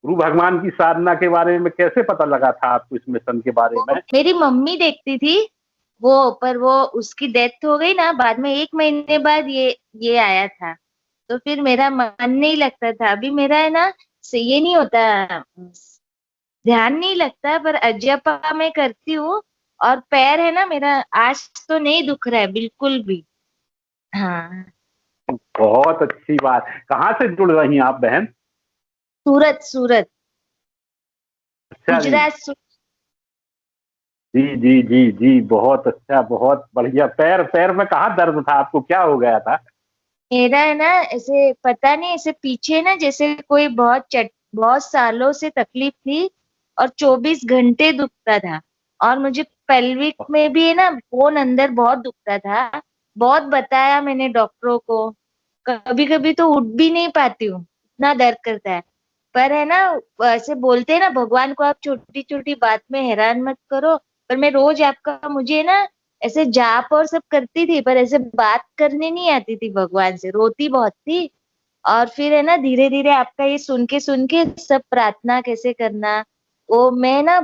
गुरु भगवान की साधना के बारे में कैसे पता लगा था आपको इस मिशन के बारे में? मेरी मम्मी देखती थी वो, पर वो उसकी डेथ हो गई ना बाद में, 1 महीने बाद ये आया था। तो फिर मेरा मन नहीं लगता था। अभी मेरा है ना से ये नहीं होता, ध्यान नहीं लगता, पर अजपा मैं करती हूँ। और पैर है ना मेरा, आज तो नहीं दुख रहा है बिल्कुल भी। हाँ। बहुत अच्छी बात। कहाँ से जुड़ रही हैं आप बहन? सूरत, सूरत, अच्छा जी। गुजरात जी जी जी जी, बहुत अच्छा, बहुत बढ़िया। पैर पैर में कहाँ दर्द था आपको, क्या हो गया था? मेरा है ना ऐसे पता नहीं, ऐसे पीछे ना जैसे कोई बहुत सालों से तकलीफ थी, और 24 घंटे दुखता था। और मुझे पेल्विक में भी है ना बोन अंदर बहुत दुखता था। बहुत बताया मैंने डॉक्टरों को, कभी कभी तो उठ भी नहीं पाती हूँ, इतना दर्द करता है। पर है ना, ऐसे बोलते हैं ना भगवान को आप छोटी छोटी बात में हैरान मत करो। पर मैं रोज आपका, मुझे ना ऐसे जाप और सब करती थी, पर ऐसे बात करने नहीं आती थी भगवान से, रोती बहुत थी। और फिर है ना धीरे धीरे आपका ये सुन के सब प्रार्थना कैसे करना, वो मैं ना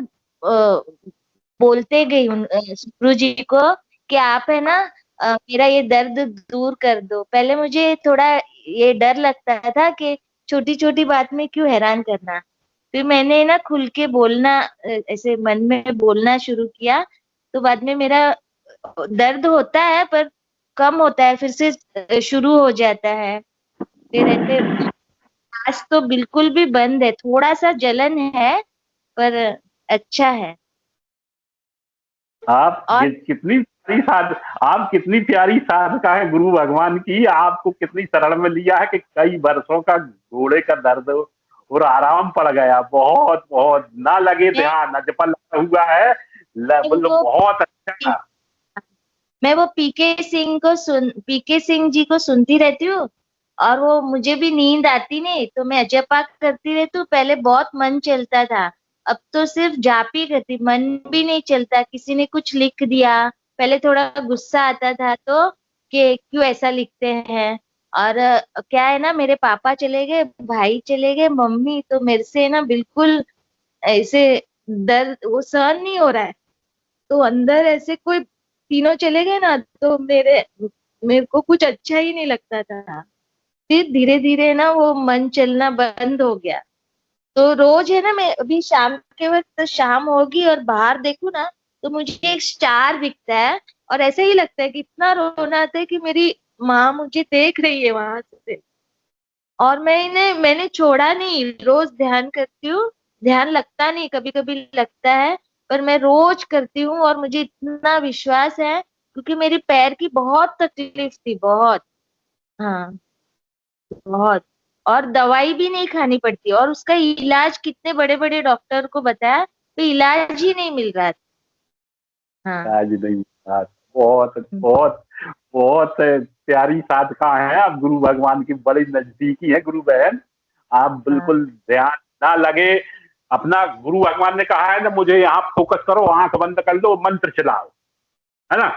बोलते गई गुरु जी को कि आप है ना मेरा ये दर्द दूर कर दो। पहले मुझे थोड़ा ये डर लगता था कि छोटी छोटी बात में क्यों हैरान करना। फिर मैंने ना खुल के बोलना, ऐसे मन में बोलना शुरू किया। तो बाद में मेरा दर्द होता है पर कम होता है, फिर से शुरू हो जाता है। फिर ऐसे आज तो बिल्कुल भी बंद है, थोड़ा सा जलन है पर अच्छा है। आप और कितनी प्यारी साध, आप कितनी प्यारी साधका है गुरु भगवान की। आपको कितनी शरण में लिया है कि कई वर्षों का घोड़े का दर्द और आराम पड़ गया। बहुत बहुत ना लगे मैं ध्यान, अजपा लगा हुआ है। मतलब वो बहुत अच्छा। मैं वो पीके सिंह जी को सुनती रहती हूँ। और वो मुझे भी नींद आती नहीं तो मैं अजय पाक करती रहती हूँ। पहले बहुत मन चलता था, अब तो सिर्फ जाप ही करती, मन भी नहीं चलता। किसी ने कुछ लिख दिया, पहले थोड़ा गुस्सा आता था तो कि क्यों ऐसा लिखते हैं। और क्या है ना, मेरे पापा चले गए, भाई चले गए, मम्मी, तो मेरे से ना बिल्कुल ऐसे दर्द वो सहन नहीं हो रहा है। तो अंदर ऐसे कोई तीनों चले गए ना, तो मेरे को कुछ अच्छा ही नहीं लगता था। फिर धीरे धीरे ना वो मन चलना बंद हो गया। तो रोज है ना, मैं अभी शाम के वक्त शाम होगी और बाहर देखूं ना, तो मुझे एक स्टार दिखता है। और ऐसे ही लगता है कि इतना रोना आता है कि मेरी माँ मुझे देख रही है वहां से। और मैंने छोड़ा नहीं, रोज ध्यान करती हूँ। ध्यान लगता नहीं, कभी कभी लगता है, पर मैं रोज करती हूँ। और मुझे इतना विश्वास है क्योंकि मेरी पैर की बहुत तकलीफ थी, बहुत। हाँ, बहुत। और दवाई भी नहीं खानी पड़ती, और उसका इलाज कितने बड़े बड़े डॉक्टर को बताया तो इलाज ही नहीं मिल रहा था। हाँ। आज नहीं आज। बहुत बहुत बहुत प्यारी साधका है आप, गुरु भगवान की बड़ी नजदीकी है गुरु बहन। आप हाँ। बिल्कुल ध्यान ना लगे अपना, गुरु भगवान ने कहा है ना, मुझे यहाँ फोकस करो, आंख बंद कर लो, मंत्र चलाओ, है ना,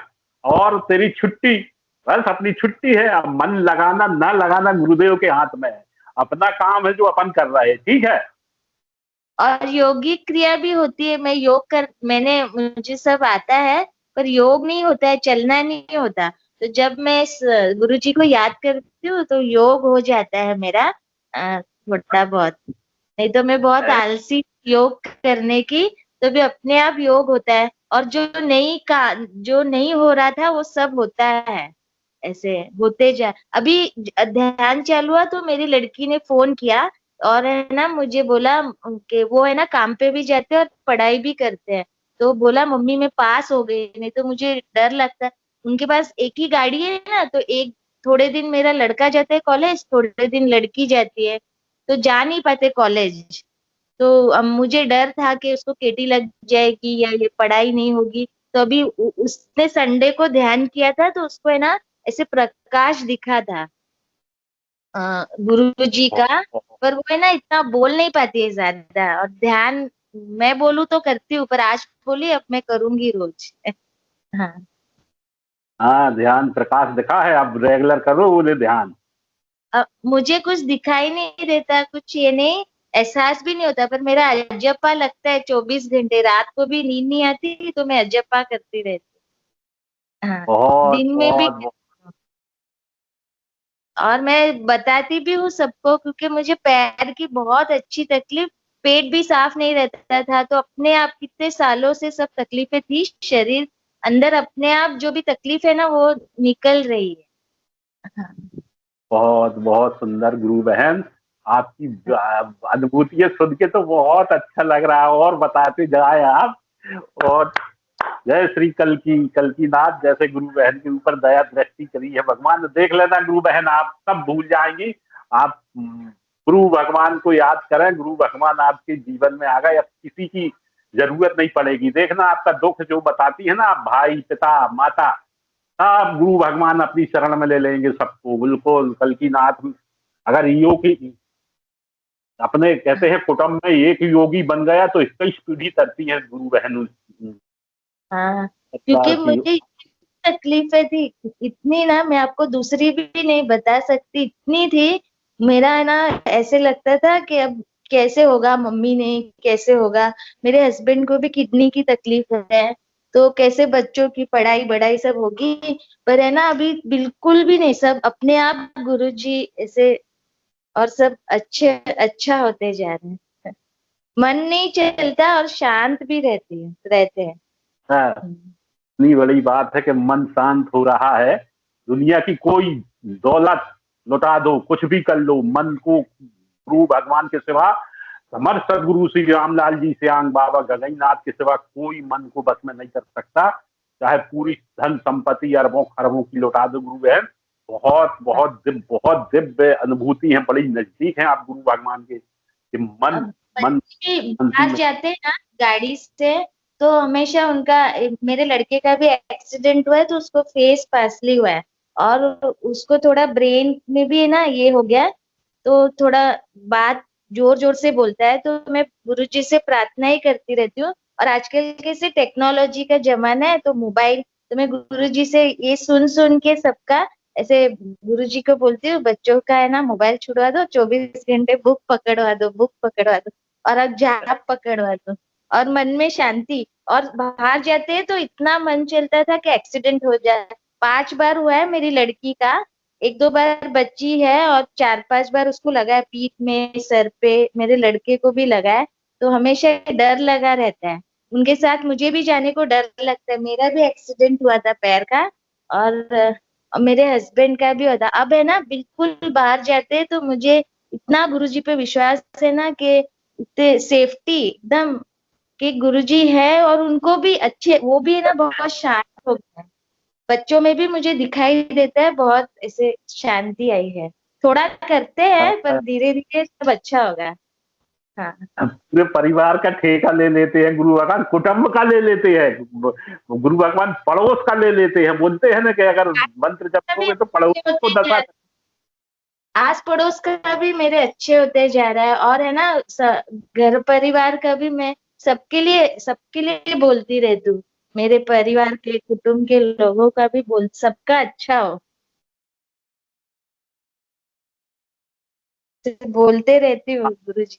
और तेरी छुट्टी। बस अपनी छुट्टी है। अब मन लगाना ना लगाना गुरुदेव के हाथ में है। अपना काम है जो अपन कर रहे हैं, ठीक है। और योगिक क्रिया भी होती है, मैंने मुझे सब आता है, पर योग नहीं होता है, चलना नहीं होता। तो जब मैं गुरु जी को याद करती हूँ तो योग हो जाता है मेरा, थोड़ा बहुत। नहीं तो मैं बहुत आलसी योग करने की, तो भी अपने आप योग होता है। और जो नहीं हो रहा था वो सब होता है, ऐसे होते जा। अभी ध्यान चालू हुआ तो मेरी लड़की ने फोन किया, और है ना मुझे बोला कि वो है ना काम पे भी जाते हैं और पढ़ाई भी करते हैं। तो बोला मम्मी मैं पास हो गई, नहीं तो मुझे डर लगता है। उनके पास एक ही गाड़ी है ना, तो एक थोड़े दिन मेरा लड़का जाता है कॉलेज, थोड़े दिन लड़की जाती है, तो जा नहीं पाते कॉलेज। तो अब मुझे डर था कि उसको केटी लग जाएगी या ये पढ़ाई नहीं होगी। तो अभी उसने संडे को ध्यान किया था तो उसको है ना ऐसे प्रकाश दिखा था गुरु जी का। पर वो है ना इतना बोल नहीं पाती है ज्यादा, और ध्यान मैं बोलूँ तो करती हूँ, पर आज बोली अब मैं करूंगी रोज। हाँ। हाँ, ध्यान प्रकाश दिखा है, आप रेगुलर करो बोले ध्यान। अब मुझे कुछ दिखाई नहीं देता, कुछ ये नहीं, एहसास भी नहीं होता, पर मेरा अजप्पा लगता है 24 घंटे। रात को भी नींद नहीं आती तो मैं अजप्पा करती रहती हूँ। हाँ, बहुत दिन में भी। बहुत और मैं बताती भी हूँ सबको, क्योंकि मुझे पैर की बहुत अच्छी तकलीफ, पेट भी साफ नहीं रहता था, तो अपने आप कितने सालों से सब तकलीफें थी, शरीर अंदर अपने आप जो भी तकलीफ है ना वो निकल रही है। हाँ, बहुत बहुत सुंदर गुरु बहन। आपकी अनुभूतियां सुन के तो बहुत अच्छा लग रहा है, और बताते जाए आप। और जय श्री कल की नाथ, जैसे गुरु बहन के ऊपर दया दृष्टि करी है भगवान। देख लेना गुरु बहन, आप सब भूल जाएंगी। आप गुरु भगवान को याद करें, गुरु भगवान आपके जीवन में आ गए, अब किसी की जरूरत नहीं पड़ेगी। देखना आपका दुख जो बताती है ना, भाई पिता माता, सब गुरु भगवान अपनी शरण में ले लेंगे सबको, बिल्कुल। कल की नाथ अगर योगी, अपने कहते हैं कुटुंब में एक योगी बन गया तो 21 पीढ़ी तरती है गुरु बहन हाँ, सत्कार क्योंकि की। मुझे तकलीफें थी इतनी ना, मैं आपको दूसरी भी नहीं बता सकती, इतनी थी। मेरा है ना, ऐसे लगता था कि अब कैसे होगा, मम्मी ने कैसे होगा, मेरे हस्बैंड को भी किडनी की तकलीफ है, तो कैसे बच्चों की पढ़ाई बढ़ाई सब होगी। पर है ना, अभी बिल्कुल भी नहीं, सब अपने आप गुरुजी ऐसे, और सब अच्छे अच्छा होते जा रहे हैं। मन नहीं चलता और शांत भी रहते हैं। हाँ, इतनी बड़ी बात है कि मन शांत हो रहा है। दुनिया की कोई दौलत लुटा दो, कुछ भी कर लो, मन को गुरु भगवान के सिवा, समर्थ सदगुरु श्री रामलाल जी श्यांग बाबा गगईनाथ के सिवा कोई मन को बस में नहीं कर सकता। चाहे पूरी धन संपत्ति अरबों खरबों की लुटा दो गुरु बहन। बहुत दिव्य अनुभूति है, बड़ी नजदीक है आप गुरु भगवान के, कि मन अब मन बच्चे शांति बाहर में। जाते हैं ना गाड़ी से, तो हमेशा उनका, मेरे लड़के का भी एक्सीडेंट हुआ है तो उसको फेस पासली हुआ है, और उसको थोड़ा ब्रेन में भी है ना ये हो गया है, तो थोड़ा बात जोर जोर से बोलता है, तो मैं गुरुजी से प्रार्थना ही करती रहती हूँ। और आजकल कैसे टेक्नोलॉजी का जमाना है, तो मोबाइल, तो मैं गुरुजी से ये सुन सुन के सबका ऐसे गुरुजी को बोलती हूँ, बच्चों का है ना मोबाइल छुड़वा दो, 24 घंटे बुक पकड़वा दो, बुक पकड़वा दो, और अब जाप पकड़वा दो, और मन में शांति। और बाहर जाते हैं तो इतना मन चलता था कि एक्सीडेंट हो जाए। 5 बार हुआ है मेरी लड़की का, 1-2 बार बच्ची है, और 4-5 बार उसको लगा है पीठ में, सर पे, मेरे लड़के को भी लगा है। तो हमेशा डर लगा रहता है, उनके साथ मुझे भी जाने को डर लगता है। मेरा भी एक्सीडेंट हुआ था पैर का, और मेरे हस्बैंड का भी हुआ था। अब है ना, बिल्कुल बाहर जाते हैं तो मुझे इतना गुरुजी पे विश्वास है ना, कि इतने सेफ्टी एकदम, कि गुरुजी है, और उनको भी अच्छे, वो भी है ना बहुत शांत हो गए हैं। बच्चों में भी मुझे दिखाई देता है, बहुत ऐसे शांति आई है। थोड़ा करते हैं पर धीरे धीरे सब अच्छा होगा। हाँ, पूरे परिवार का ठेका ले लेते हैं गुरु भगवान, कुटुंब का ले लेते हैं गुरु भगवान, पड़ोस का ले लेते हैं। बोलते हैं ना कि अगर मंत्र भी जपोगे तो पड़ोस अच्छे को होते दशा। आस पड़ोस का भी मेरे अच्छे होते जा रहा है, और है ना घर परिवार का भी मैं सबके लिए बोलती रहती हूँ। मेरे परिवार के, कुटुंब के लोगों का भी बोल, सबका अच्छा हो, बोलते रहती हूँ गुरुजी।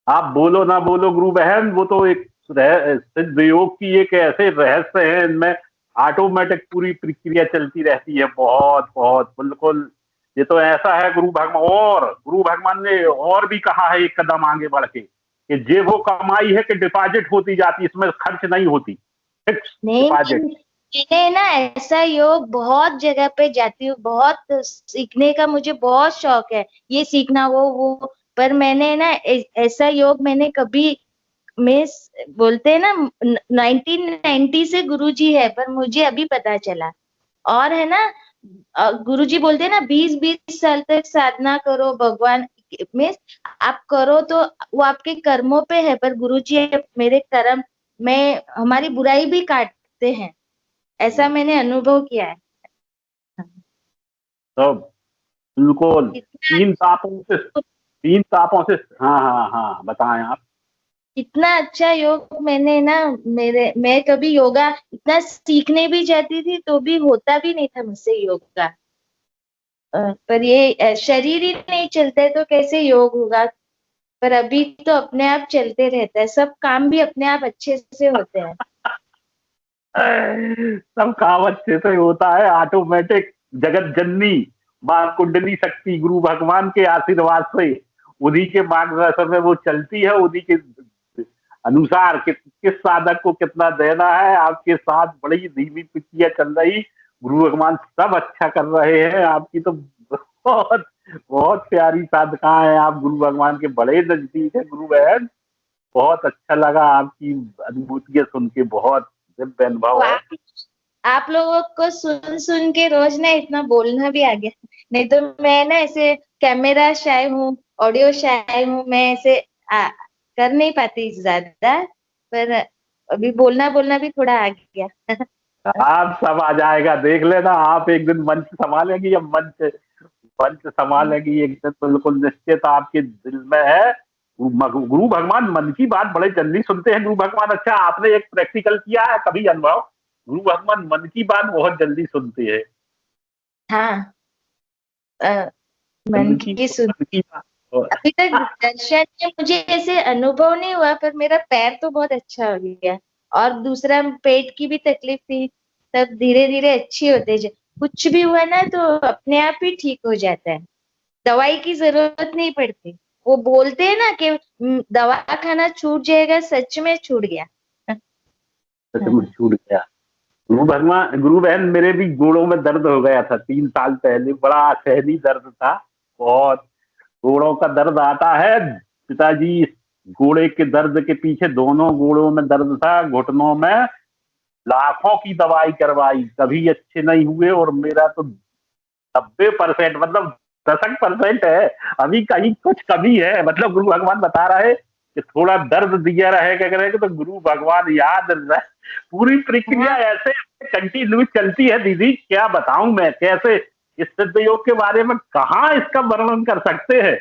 आप बोलो ना बोलो गुरु बहन, वो तो एक सिद्ध योग की एक ऐसे रहस्य है, इनमें ऑटोमेटिक पूरी प्रक्रिया चलती रहती है। बहुत बहुत बिल्कुल। ये तो ऐसा है गुरु भगवान, और गुरु भगवान ने और भी कहा है एक कदम आगे बढ़ के, कि ये वो कमाई है कि डिपॉजिट होती जाती, इसमें खर्च नहीं होती, फिक्स नहीं नहीं, डिपॉजिट। मैंने ना ऐसा योग बहुत जगह पे जाती हूँ, बहुत सीखने का मुझे बहुत शौक है, ये सीखना वो, पर मैंने ना ऐसा योग मैंने कभी, बोलते हैं ना 1990 से गुरुजी है, पर मुझे अभी पता चला। और है ना, गुरुजी बोलते हैं ना 20-20 साल तक साधना करो भगवान में, आप करो तो वो आपके कर्मों पे है, पर गुरुजी मेरे कर्म में हमारी बुराई भी काटते हैं, ऐसा मैंने अनुभव किया है। तो बिल्कुल। इतना तीन तापों से, हाँ हाँ हाँ, बताएं आप। इतना अच्छा योग मैंने ना, मैं कभी योगा इतना सीखने भी जाती थी तो भी होता भी नहीं था मुझसे योगा। पर ये शरीर ही नहीं चलता है तो कैसे योग होगा। पर अभी तो अपने आप चलते रहता है, सब काम भी अपने आप अच्छे से होते हैं। सब काम अच्छे से होता है, ऑटोमेटिक। जगत जननी माँ कुंडली शक्ति गुरु भगवान के आशीर्वाद से, उन्हीं के मार्गदर्शन में वो चलती है, उन्हीं के अनुसार किस साधक को कितना देना है। आपके साथ बड़ी धीमी पिटिया चल रही, गुरु भगवान सब अच्छा कर रहे हैं। आपकी तो बहुत बहुत प्यारी साधका है आप, गुरु भगवान के बड़े नजदीक है गुरु बहन। बहुत अच्छा लगा आपकी अनुभूतियां सुन के, बहुत दिव्य तो अनुभव है। आप लोगों को सुन सुन के रोज ना इतना बोलना भी आ गया। नहीं तो मैं ना ऐसे कैमरा शाय हूँ, ऑडियो शाय हूँ, मैं ऐसे कर नहीं पाती ज्यादा। पर अभी बोलना बोलना भी थोड़ा आ गया। आप सब आ जाएगा, देख लेना। आप एक दिन मंच संभालेगी, या मंच मंच संभालेगी एक दिन, बिल्कुल निश्चित आपके दिल में है। गुरु भगवान मन की बात बड़े जल्दी सुनते हैं गुरु भगवान। अच्छा, आपने एक प्रैक्टिकल किया है कभी अनुभव? गुरु भगवान मन की बात बहुत जल्दी सुनते हैं। हाँ, अ, मन मन की सुन। की बात। अभी तक दर्शन में मुझे ऐसे अनुभव नहीं हुआ, पर मेरा पैर तो बहुत अच्छा हो गया। और दूसरा पेट की भी तकलीफ थी, तब धीरे धीरे अच्छी होते जाए। कुछ भी हुआ ना तो अपने आप ही ठीक हो जाता है, दवाई की जरूरत नहीं पड़ती। वो बोलते हैं ना कि दवा खाना छूट जाएगा, सच में छूट गया। सच में हाँ। छूट गया। गुरु भगवान, गुरु बहन, मेरे भी गोड़ों में दर्द हो गया था 3 साल पहले, बड़ा सहनी दर्द था बहुत। गोड़ों का दर्द आता है पिताजी, घोड़े के दर्द के पीछे दोनों गोड़ों में दर्द था, घुटनों में। लाखों की दवाई करवाई, कभी अच्छे नहीं हुए। और मेरा तो 90% मतलब 10% है, अभी कहीं कुछ कमी है। मतलब गुरु भगवान बता रहे कि थोड़ा दर्द दिया रहेगा तो गुरु भगवान याद रहे। पूरी प्रक्रिया हाँ। ऐसे कंटिन्यू चलती है दीदी, क्या बताऊं मैं कैसे। इस सिद्ध योग के बारे में कहाँ इसका वर्णन कर सकते हैं।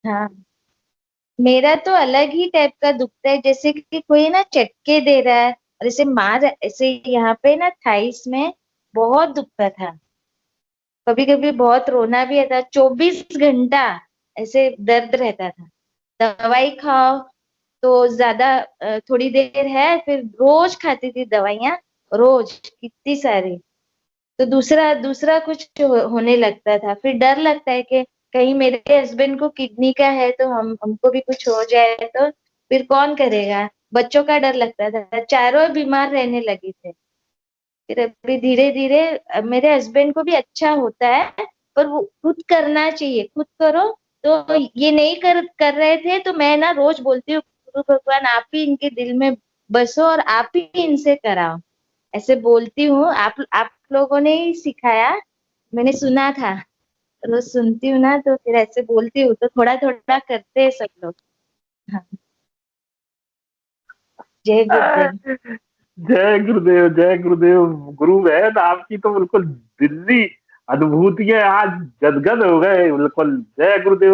हाँ, मेरा तो अलग ही टाइप का दुखता है, जैसे कि कोई ना चटके दे रहा है, और ऐसे मार, ऐसे यहाँ पे ना थाइस में बहुत दुखता था। कभी कभी बहुत रोना भी आता, 24 घंटा ऐसे दर्द रहता था। दवाई खाओ तो ज्यादा, थोड़ी देर है, फिर रोज खाती थी दवाइयाँ, रोज कितनी सारी। तो दूसरा दूसरा कुछ होने लगता था, फिर डर लगता है कि कहीं मेरे हस्बैंड को किडनी का है तो हमको भी कुछ हो जाए तो फिर कौन करेगा। बच्चों का डर लगता था, चारों बीमार रहने लगे थे। फिर अभी धीरे धीरे मेरे हस्बैंड को भी अच्छा होता है, पर वो खुद करना चाहिए, खुद करो। तो ये नहीं कर रहे थे, तो मैं ना रोज बोलती हूँ, गुरु भगवान आप ही इनके दिल में बसो और आप ही इनसे कराओ, ऐसे बोलती हूँ। आप लोगों ने ही सिखाया, मैंने सुना था, रोज सुनती हूँ ना तो फिर ऐसे बोलती हूँ, तो थोड़ा थोड़ा करते हैं सब लोग। हाँ। जय गुरुदेव। जय गुरुदेव, जय गुरुदेव। गुरु बहन, आपकी तो बिल्कुल दिल्ली अनुभूतियां आज गदगद हो गए बिल्कुल। जय गुरुदेव।